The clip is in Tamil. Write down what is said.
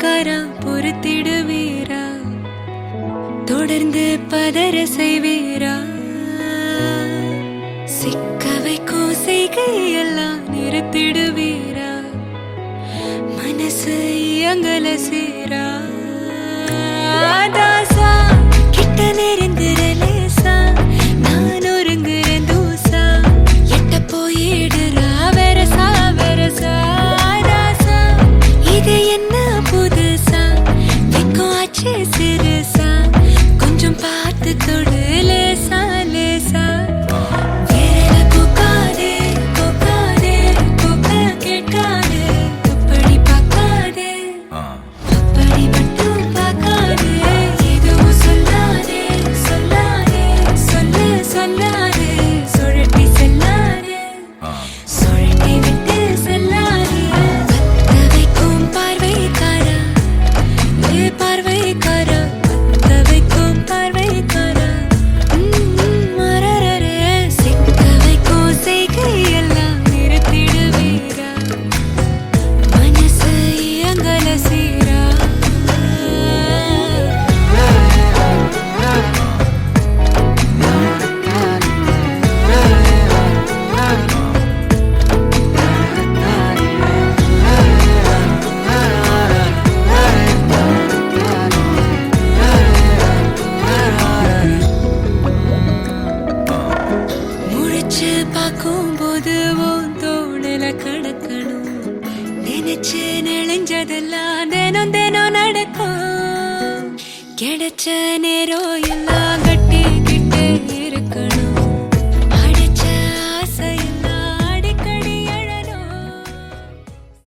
பார்வைக்காரா பொறுத்திடுவீரா தொடர்ந்து பதற செய்வீரா சிக்க வைக்கும் செய்கையெல்லாம் நிறுத்திடுவீரா மனசு இயங்கல சீரா தாசா கிட்ட நெருங்குறலேசா நான் ஒருங்குறேன் தூசா எட்ட போயிடுறா வெரசா வெரசா தாசா இது என்ன புதுசா வெக்கம் ஆச்சு சிறுசா கொஞ்சம் பார்த்து தொடு லேசா லேசா விரல கோக்காதே கோக்காதே கோக்க கேட்காதே அப்படி பார்க்காதே அப்படி மட்டும் பார்க்காதே எதுவும் சொல்லாதே சொல்லாதே சொல்லு சொல்லாதே சுழட்டி செல்லாதே சுழட்டி விட்டு செல்லாதே பத்த வைக்கும் பார்வைக்காரா ஏ பார்வைக்காரா பத்த வைக்கும் பார்வைக்காரா மரரரே சிக்க வைக்கும் செய்கையெல்லாம் நிறுத்திடுவீரா மனசு இயங்கல சீரா முழிச்சு பார்க்கும்போது உன் தோணல கடக்கணும் நினைச்சு நெளிஞ்சதெல்லாம் தினம் தினம் நடக்கும் கிடைச்ச நேரம் எல்லாம்